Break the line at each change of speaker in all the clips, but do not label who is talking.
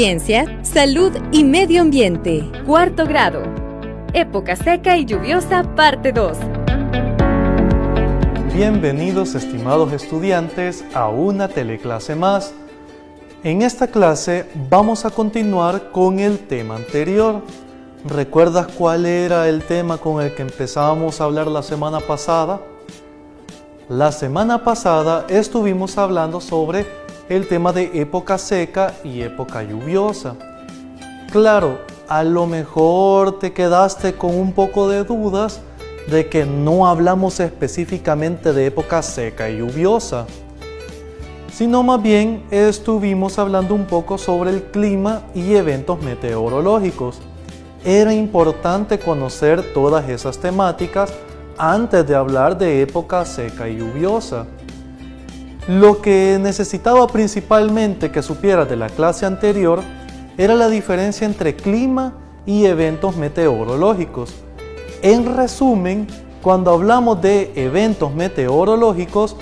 Ciencia, salud y medio ambiente.
Cuarto grado. Época seca y lluviosa, parte 2.
Bienvenidos, estimados estudiantes, a una teleclase más. En esta clase vamos a continuar con el tema anterior. ¿Recuerdas cuál era el tema con el que empezábamos a hablar la semana pasada? La semana pasada estuvimos hablando sobre el tema de época seca y época lluviosa. Claro, a lo mejor te quedaste con un poco de dudas de que no hablamos específicamente de época seca y lluviosa, sino más bien estuvimos hablando un poco sobre el clima y eventos meteorológicos. Era importante conocer todas esas temáticas antes de hablar de época seca y lluviosa. Lo que necesitaba principalmente que supieras de la clase anterior era la diferencia entre clima y eventos meteorológicos. En resumen, cuando hablamos de eventos meteorológicos,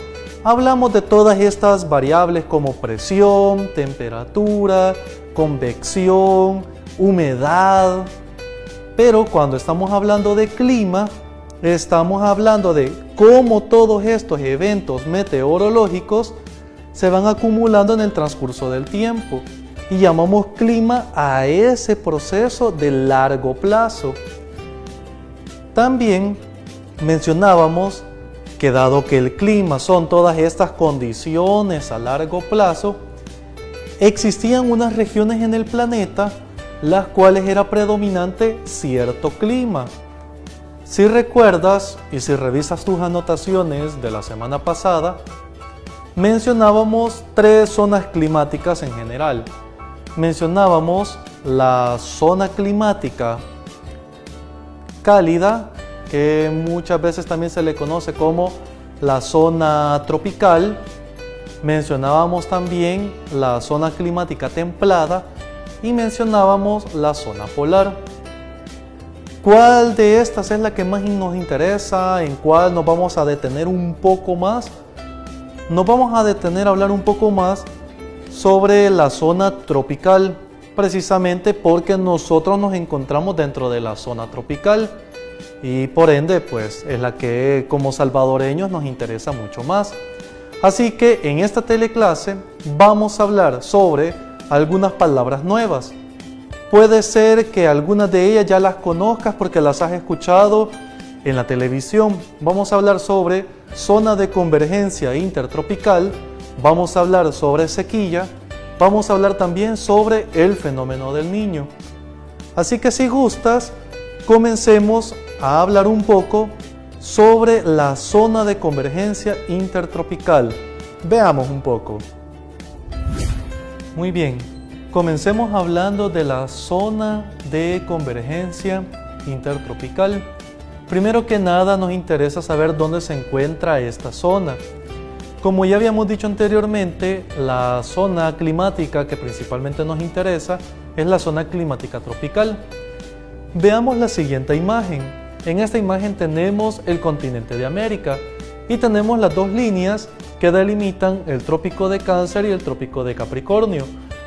hablamos de todas estas variables como presión, temperatura, convección, humedad. Pero cuando estamos hablando de clima, estamos hablando de cómo todos estos eventos meteorológicos se van acumulando en el transcurso del tiempo. Y llamamos clima a ese proceso de largo plazo. También mencionábamos que dado que el clima son todas estas condiciones a largo plazo, existían unas regiones en el planeta las cuales era predominante cierto clima. Si recuerdas y si revisas tus anotaciones de la semana pasada, mencionábamos tres zonas climáticas en general. Mencionábamos la zona climática cálida, que muchas veces también se le conoce como la zona tropical. Mencionábamos también la zona climática templada y mencionábamos la zona polar. ¿Cuál de estas es la que más nos interesa? ¿En cuál nos vamos a detener un poco más? Nos vamos a detener a hablar un poco más sobre la zona tropical, precisamente porque nosotros nos encontramos dentro de la zona tropical y por ende pues es la que como salvadoreños nos interesa mucho más. Así que en esta teleclase vamos a hablar sobre algunas palabras nuevas. Puede ser que algunas de ellas ya las conozcas porque las has escuchado en la televisión. Vamos a hablar sobre zona de convergencia intertropical, vamos a hablar sobre sequía, vamos a hablar también sobre el fenómeno del Niño. Así que si gustas, comencemos a hablar un poco sobre la zona de convergencia intertropical. Veamos un poco. Muy bien, comencemos hablando de la zona de convergencia intertropical. Primero que nada nos interesa saber dónde se encuentra esta zona. Como ya habíamos dicho anteriormente, la zona climática que principalmente nos interesa es la zona climática tropical. Veamos la siguiente imagen. En esta imagen tenemos el continente de América y tenemos las dos líneas que delimitan el trópico de Cáncer y el trópico de Capricornio.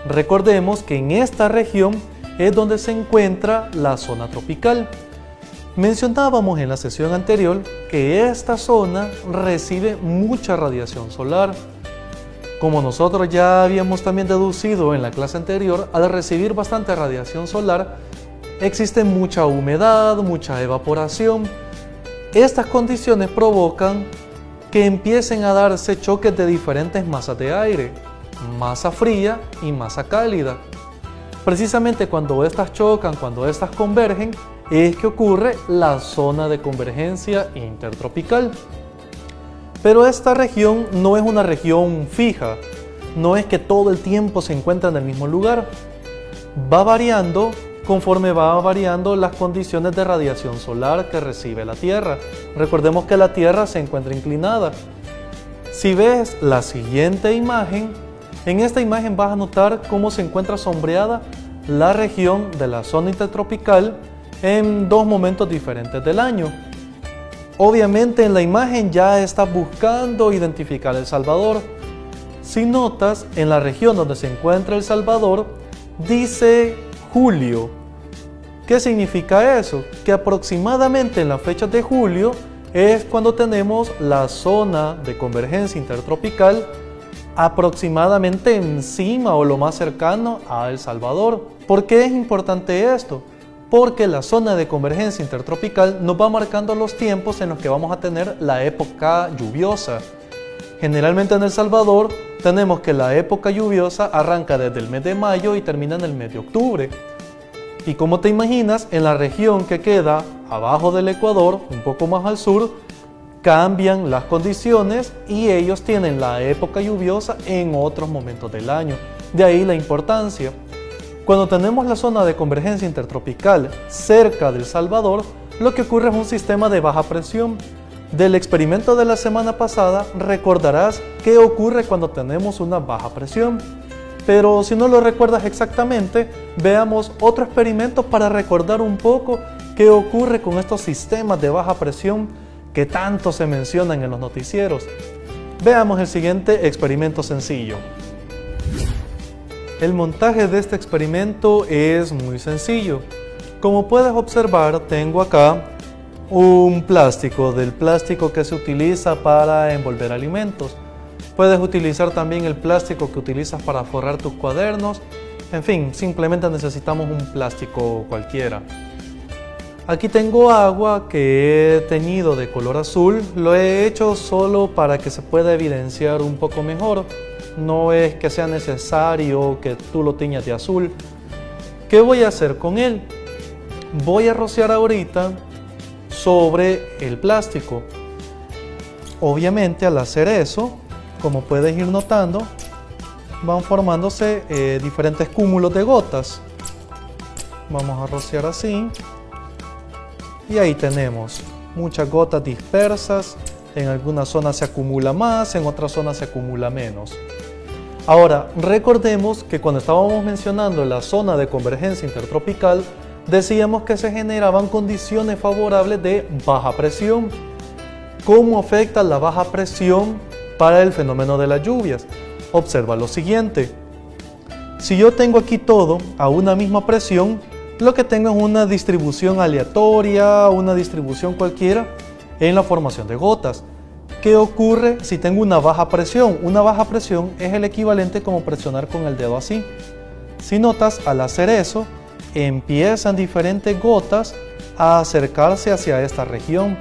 Recordemos que en esta región es donde se encuentra la zona tropical. Mencionábamos en la sesión anterior que esta zona recibe mucha radiación solar. Como nosotros ya habíamos también deducido en la clase anterior, al recibir bastante radiación solar, existe mucha humedad, mucha evaporación. Estas condiciones provocan que empiecen a darse choques de diferentes masas de aire, masa fría y masa cálida. Precisamente cuando estas chocan, cuando estas convergen, es que ocurre la zona de convergencia intertropical. Pero esta región no es una región fija, no es que todo el tiempo se encuentra en el mismo lugar. Va variando conforme va variando las condiciones de radiación solar que recibe la Tierra. Recordemos que la Tierra se encuentra inclinada. Si ves la siguiente imagen, en esta imagen vas a notar cómo se encuentra sombreada la región de la zona intertropical en dos momentos diferentes del año. Obviamente en la imagen ya estás buscando identificar El Salvador. Si notas, en la región donde se encuentra El Salvador, dice julio. ¿Qué significa eso? Que aproximadamente en las fechas de julio es cuando tenemos la zona de convergencia intertropical aproximadamente encima o lo más cercano a El Salvador. ¿Por qué es importante esto? Porque la zona de convergencia intertropical nos va marcando los tiempos en los que vamos a tener la época lluviosa. Generalmente en El Salvador tenemos que la época lluviosa arranca desde el mes de mayo y termina en el mes de octubre. Y como te imaginas, en la región que queda abajo del Ecuador, un poco más al sur, cambian las condiciones y ellos tienen la época lluviosa en otros momentos del año. De ahí la importancia. Cuando tenemos la zona de convergencia intertropical cerca de El Salvador, lo que ocurre es un sistema de baja presión. Del experimento de la semana pasada recordarás qué ocurre cuando tenemos una baja presión. Pero si no lo recuerdas exactamente, veamos otro experimento para recordar un poco qué ocurre con estos sistemas de baja presión que tanto se mencionan en los noticieros. Veamos el siguiente experimento sencillo. El montaje de este experimento es muy sencillo. Como puedes observar, tengo acá un plástico, del plástico que se utiliza para envolver alimentos. Puedes utilizar también el plástico que utilizas para forrar tus cuadernos. En fin, simplemente necesitamos un plástico cualquiera. Aquí tengo agua que he teñido de color azul. Lo he hecho solo para que se pueda evidenciar un poco mejor. No es que sea necesario que tú lo tiñas de azul. ¿Qué voy a hacer con él? Voy a rociar ahorita sobre el plástico. Obviamente al hacer eso, como puedes ir notando, van formándose diferentes cúmulos de gotas. Vamos a rociar así. Y ahí tenemos muchas gotas dispersas. En algunas zonas se acumula más, en otras zonas se acumula menos. Ahora, recordemos que cuando estábamos mencionando la zona de convergencia intertropical, decíamos que se generaban condiciones favorables de baja presión. ¿Cómo afecta la baja presión para el fenómeno de las lluvias? Observa lo siguiente. Si yo tengo aquí todo a una misma presión, lo que tengo es una distribución aleatoria, una distribución cualquiera en la formación de gotas. ¿Qué ocurre si tengo una baja presión? Una baja presión es el equivalente como presionar con el dedo así. Si notas, al hacer eso, empiezan diferentes gotas a acercarse hacia esta región.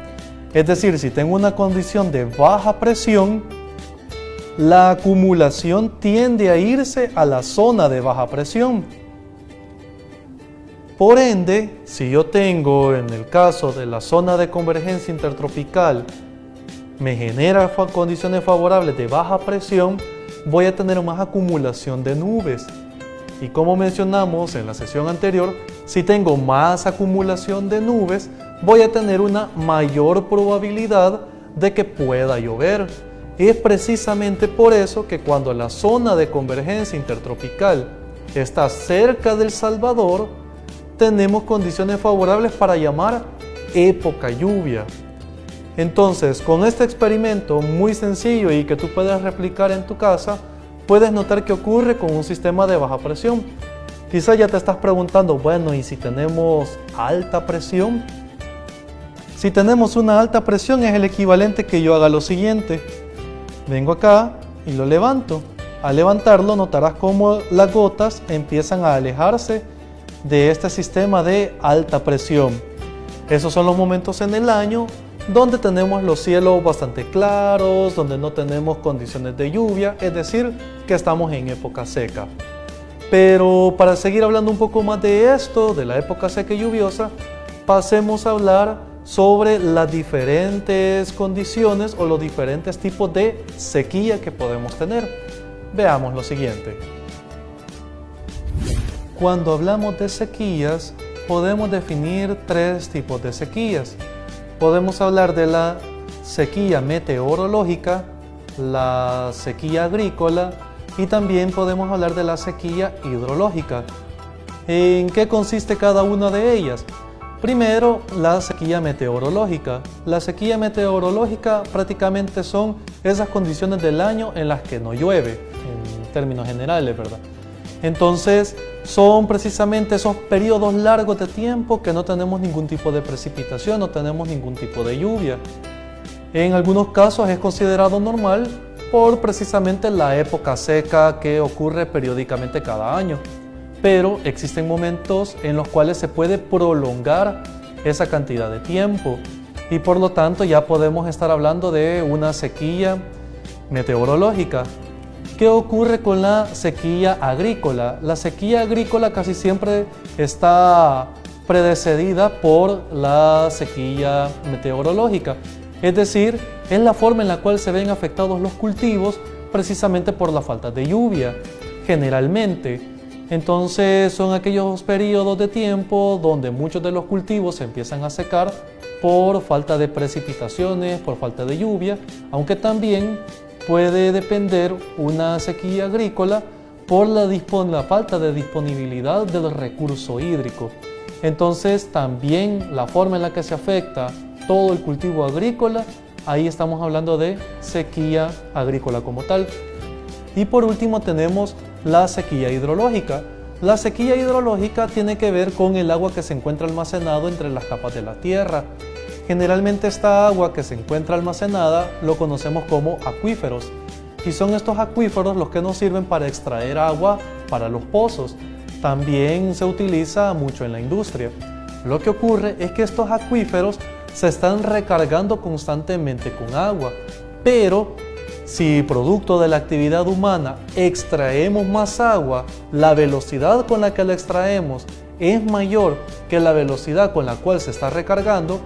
Es decir, si tengo una condición de baja presión, la acumulación tiende a irse a la zona de baja presión. Por ende, si yo tengo, en el caso de la zona de convergencia intertropical, me genera condiciones favorables de baja presión, voy a tener más acumulación de nubes. Y como mencionamos en la sesión anterior, si tengo más acumulación de nubes, voy a tener una mayor probabilidad de que pueda llover. Es precisamente por eso que cuando la zona de convergencia intertropical está cerca de El Salvador, tenemos condiciones favorables para llamar época lluvia. Entonces, con este experimento muy sencillo y que tú puedes replicar en tu casa, puedes notar que ocurre con un sistema de baja presión. Quizá ya te estás preguntando, bueno, ¿y si tenemos alta presión? Si tenemos una alta presión es el equivalente que yo haga lo siguiente. Vengo acá y lo levanto. Al levantarlo notarás cómo las gotas empiezan a alejarse de este sistema de alta presión. Esos son los momentos en el año donde tenemos los cielos bastante claros, donde no tenemos condiciones de lluvia, es decir, que estamos en época seca. Pero para seguir hablando un poco más de esto, de la época seca y lluviosa, pasemos a hablar sobre las diferentes condiciones o los diferentes tipos de sequía que podemos tener. Veamos lo siguiente. Cuando hablamos de sequías, podemos definir tres tipos de sequías. Podemos hablar de la sequía meteorológica, la sequía agrícola y también podemos hablar de la sequía hidrológica. ¿En qué consiste cada una de ellas? Primero, la sequía meteorológica. La sequía meteorológica prácticamente son esas condiciones del año en las que no llueve, en términos generales, ¿verdad? Entonces, son precisamente esos periodos largos de tiempo que no tenemos ningún tipo de precipitación, no tenemos ningún tipo de lluvia. En algunos casos es considerado normal por precisamente la época seca que ocurre periódicamente cada año. Pero existen momentos en los cuales se puede prolongar esa cantidad de tiempo y por lo tanto ya podemos estar hablando de una sequía meteorológica. ¿Qué ocurre con la sequía agrícola? La sequía agrícola casi siempre está precedida por la sequía meteorológica, es decir, es la forma en la cual se ven afectados los cultivos precisamente por la falta de lluvia, generalmente. Entonces son aquellos periodos de tiempo donde muchos de los cultivos se empiezan a secar por falta de precipitaciones, por falta de lluvia, aunque también puede depender una sequía agrícola por la falta de disponibilidad del recurso hídrico. Entonces también la forma en la que se afecta todo el cultivo agrícola, ahí estamos hablando de sequía agrícola como tal. Y por último tenemos la sequía hidrológica. La sequía hidrológica tiene que ver con el agua que se encuentra almacenado entre las capas de la tierra. Generalmente esta agua que se encuentra almacenada lo conocemos como acuíferos y son estos acuíferos los que nos sirven para extraer agua para los pozos. También se utiliza mucho en la industria. Lo que ocurre es que estos acuíferos se están recargando constantemente con agua, pero si producto de la actividad humana extraemos más agua, la velocidad con la que la extraemos es mayor que la velocidad con la cual se está recargando,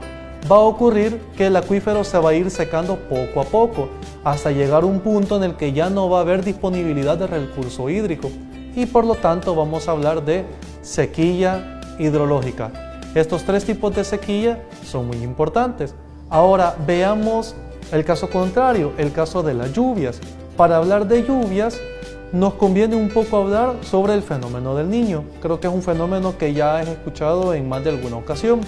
va a ocurrir que el acuífero se va a ir secando poco a poco hasta llegar a un punto en el que ya no va a haber disponibilidad de recurso hídrico y por lo tanto vamos a hablar de sequía hidrológica. Estos tres tipos de sequía son muy importantes. Ahora veamos el caso contrario, el caso de las lluvias. Para hablar de lluvias nos conviene un poco hablar sobre el fenómeno del Niño. Creo que es un fenómeno que ya has escuchado en más de alguna ocasión.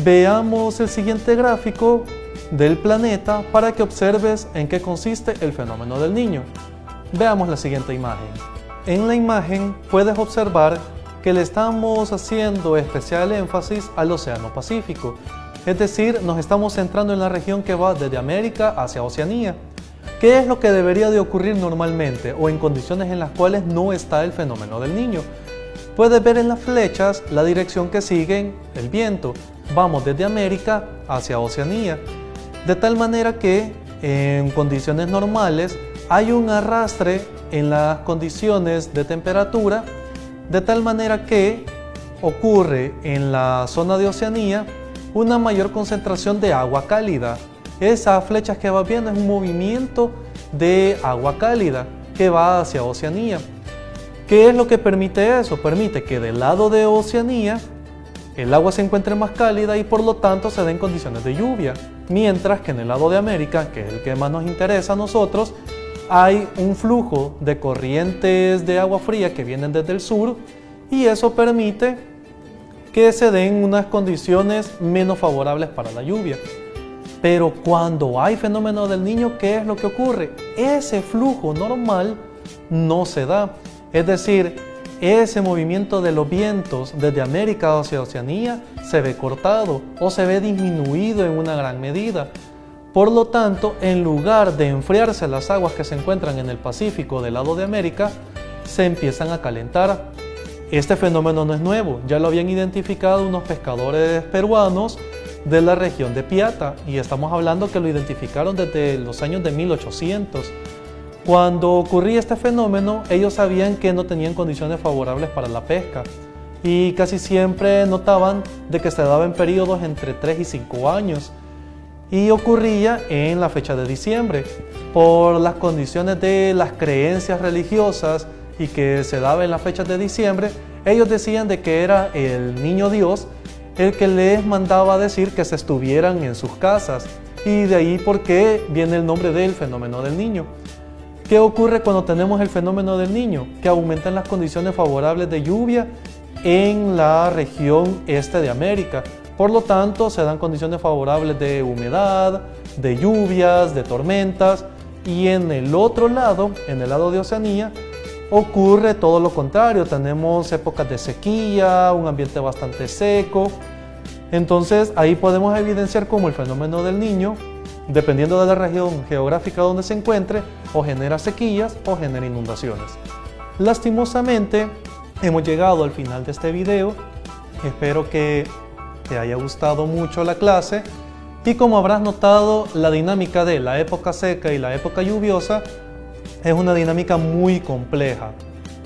Veamos el siguiente gráfico del planeta para que observes en qué consiste el fenómeno del Niño. Veamos la siguiente imagen. En la imagen puedes observar que le estamos haciendo especial énfasis al Océano Pacífico, es decir, nos estamos centrando en la región que va desde América hacia Oceanía. ¿Qué es lo que debería de ocurrir normalmente o en condiciones en las cuales no está el fenómeno del Niño? Puedes ver en las flechas la dirección que siguen el viento. Vamos desde América hacia Oceanía, de tal manera que en condiciones normales hay un arrastre en las condiciones de temperatura, de tal manera que ocurre en la zona de Oceanía una mayor concentración de agua cálida. Esas flechas que vas viendo es un movimiento de agua cálida que va hacia Oceanía. ¿Qué es lo que permite eso? Permite que del lado de Oceanía el agua se encuentre más cálida y por lo tanto se den condiciones de lluvia, mientras que en el lado de América, que es el que más nos interesa a nosotros, hay un flujo de corrientes de agua fría que vienen desde el sur y eso permite que se den unas condiciones menos favorables para la lluvia. Pero cuando hay fenómeno del Niño, ¿qué es lo que ocurre? Ese flujo normal no se da, es decir, ese movimiento de los vientos desde América hacia Oceanía se ve cortado o se ve disminuido en una gran medida. Por lo tanto, en lugar de enfriarse las aguas que se encuentran en el Pacífico del lado de América, se empiezan a calentar. Este fenómeno no es nuevo, ya lo habían identificado unos pescadores peruanos de la región de Piata y estamos hablando que lo identificaron desde los años de 1800. Cuando ocurría este fenómeno, ellos sabían que no tenían condiciones favorables para la pesca y casi siempre notaban de que se daba en periodos entre 3 y 5 años y ocurría en la fecha de diciembre por las condiciones de las creencias religiosas y que se daba en las fechas de diciembre. Ellos decían de que era el niño Dios el que les mandaba decir que se estuvieran en sus casas y de ahí por qué viene el nombre del fenómeno del Niño. ¿Qué ocurre cuando tenemos el fenómeno del Niño? Que aumentan las condiciones favorables de lluvia en la región este de América. Por lo tanto, se dan condiciones favorables de humedad, de lluvias, de tormentas. Y en el otro lado, en el lado de Oceanía, ocurre todo lo contrario. Tenemos épocas de sequía, un ambiente bastante seco. Entonces ahí podemos evidenciar cómo el fenómeno del Niño, dependiendo de la región geográfica donde se encuentre, o genera sequías o genera inundaciones. Lastimosamente, hemos llegado al final de este video. Espero que te haya gustado mucho la clase y como habrás notado, la dinámica de la época seca y la época lluviosa es una dinámica muy compleja.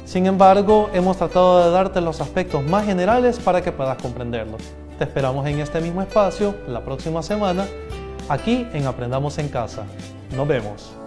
Sin embargo, hemos tratado de darte los aspectos más generales para que puedas comprenderlos. Te esperamos en este mismo espacio la próxima semana, aquí en Aprendamos en Casa. Nos vemos.